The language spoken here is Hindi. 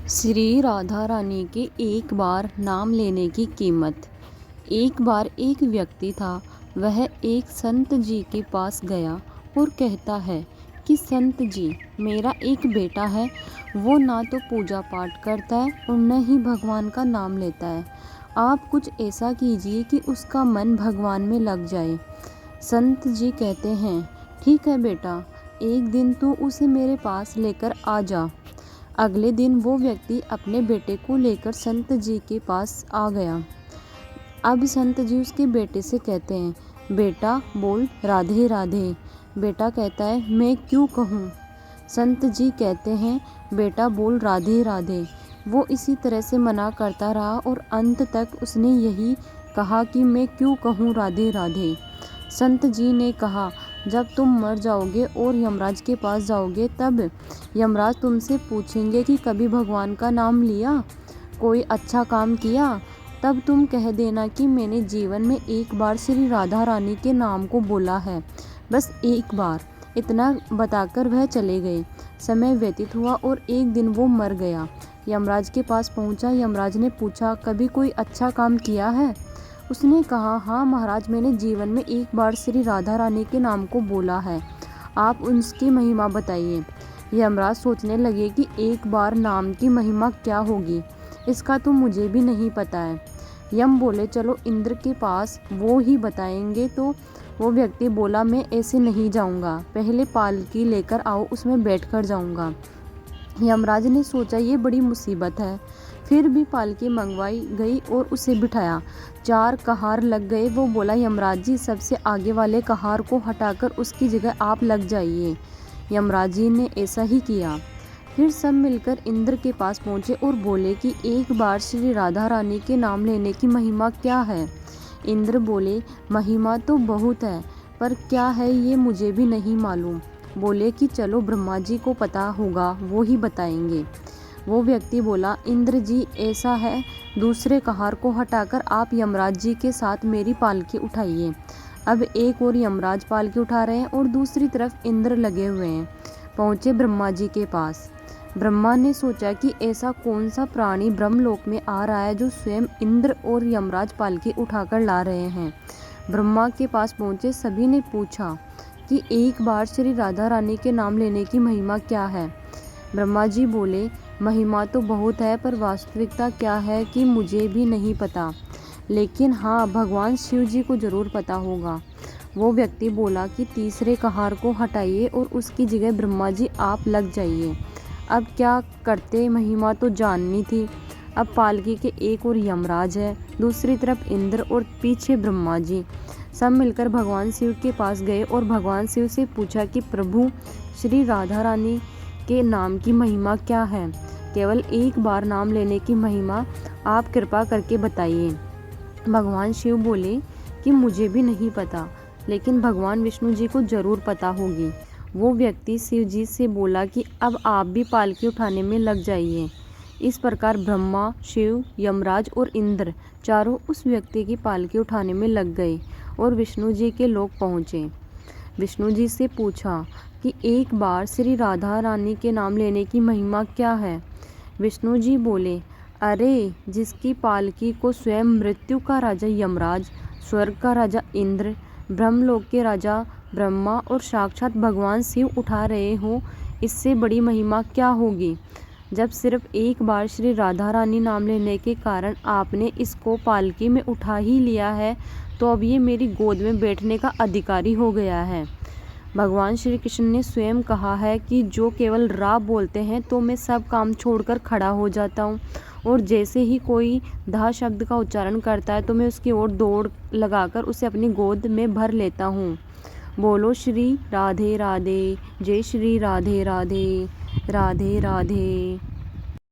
श्री राधा रानी के एक बार नाम लेने की कीमत। एक बार एक व्यक्ति था। वह एक संत जी के पास गया और कहता है कि संत जी, मेरा एक बेटा है। वो ना तो पूजा पाठ करता है और न ही भगवान का नाम लेता है। आप कुछ ऐसा कीजिए कि उसका मन भगवान में लग जाए। संत जी कहते हैं, ठीक है बेटा, एक दिन तू उसे मेरे पास लेकर आ जा। अगले दिन वो व्यक्ति अपने बेटे को लेकर संत जी के पास आ गया। अब संत जी उसके बेटे से कहते हैं, बेटा बोल राधे राधे। बेटा कहता है, मैं क्यों कहूँ। संत जी कहते हैं, बेटा बोल राधे राधे। वो इसी तरह से मना करता रहा और अंत तक उसने यही कहा कि मैं क्यों कहूँ राधे राधे। संत जी ने कहा, जब तुम मर जाओगे और यमराज के पास जाओगे तब यमराज तुमसे पूछेंगे कि कभी भगवान का नाम लिया, कोई अच्छा काम किया। तब तुम कह देना कि मैंने जीवन में एक बार श्री राधा रानी के नाम को बोला है, बस एक बार। इतना बताकर वह चले गए। समय व्यतीत हुआ और एक दिन वो मर गया। यमराज के पास पहुंचा। यमराज ने पूछा, कभी कोई अच्छा काम किया है। उसने कहा, हाँ महाराज, मैंने जीवन में एक बार श्री राधा रानी के नाम को बोला है। आप उसकी महिमा बताइए। यमराज सोचने लगे कि एक बार नाम की महिमा क्या होगी, इसका तो मुझे भी नहीं पता है। यम बोले, चलो इंद्र के पास, वो ही बताएंगे। तो वो व्यक्ति बोला, मैं ऐसे नहीं जाऊंगा, पहले पालकी लेकर आओ, उसमें बैठकर जाऊंगा। यमराज ने सोचा ये बड़ी मुसीबत है। फिर भी पालकी मंगवाई गई और उसे बिठाया। 4 कहार लग गए। वो बोला, यमराज जी, सबसे आगे वाले कहार को हटाकर उसकी जगह आप लग जाइए। यमराज जी ने ऐसा ही किया। फिर सब मिलकर इंद्र के पास पहुंचे और बोले कि एक बार श्री राधा रानी के नाम लेने की महिमा क्या है। इंद्र बोले, महिमा तो बहुत है, पर क्या है ये मुझे भी नहीं मालूम। बोले कि चलो ब्रह्मा जी को पता होगा, वो ही बताएंगे। वो व्यक्ति बोला, इंद्र जी, ऐसा है, दूसरे कहार को हटाकर आप यमराज जी के साथ मेरी पालकी उठाइए। अब एक और यमराज पालकी उठा रहे हैं और दूसरी तरफ इंद्र लगे हुए हैं। पहुँचे ब्रह्मा जी के पास। ब्रह्मा ने सोचा कि ऐसा कौन सा प्राणी ब्रह्मलोक में आ रहा है जो स्वयं इंद्र और यमराज पालकी उठाकर ला रहे हैं। ब्रह्मा के पास पहुँचे। सभी ने पूछा कि एक बार श्री राधा रानी के नाम लेने की महिमा क्या है। ब्रह्मा जी बोले, महिमा तो बहुत है, पर वास्तविकता क्या है कि मुझे भी नहीं पता, लेकिन हाँ, भगवान शिव जी को ज़रूर पता होगा। वो व्यक्ति बोला कि तीसरे कहार को हटाइए और उसकी जगह ब्रह्मा जी आप लग जाइए। अब क्या करते, महिमा तो जाननी थी। अब पालकी के एक और यमराज है, दूसरी तरफ इंद्र और पीछे ब्रह्मा जी। सब मिलकर भगवान शिव के पास गए और भगवान शिव से पूछा कि प्रभु, श्री राधा रानी के नाम की महिमा क्या है। केवल एक बार नाम लेने की महिमा आप कृपा करके बताइए। भगवान शिव बोले कि मुझे भी नहीं पता, लेकिन भगवान विष्णु जी को ज़रूर पता होगी। वो व्यक्ति शिव जी से बोला कि अब आप भी पालकी उठाने में लग जाइए। इस प्रकार ब्रह्मा, शिव, यमराज और इंद्र चारों उस व्यक्ति की पालकी उठाने में लग गए और विष्णु जी के लोग पहुँचे। विष्णु जी से पूछा कि एक बार श्री राधा रानी के नाम लेने की महिमा क्या है। विष्णु जी बोले, अरे, जिसकी पालकी को स्वयं मृत्यु का राजा यमराज, स्वर्ग का राजा इंद्र, ब्रह्मलोक के राजा ब्रह्मा और साक्षात भगवान शिव उठा रहे हो, इससे बड़ी महिमा क्या होगी। जब सिर्फ एक बार श्री राधा रानी नाम लेने के कारण आपने इसको पालकी में उठा ही लिया है, तो अब ये मेरी गोद में बैठने का अधिकारी हो गया है। भगवान श्री कृष्ण ने स्वयं कहा है कि जो केवल रा बोलते हैं तो मैं सब काम छोड़कर खड़ा हो जाता हूँ, और जैसे ही कोई धा शब्द का उच्चारण करता है तो मैं उसकी ओर दौड़ लगाकर उसे अपनी गोद में भर लेता हूँ। बोलो श्री राधे राधे, जय श्री राधे राधे, राधे राधे।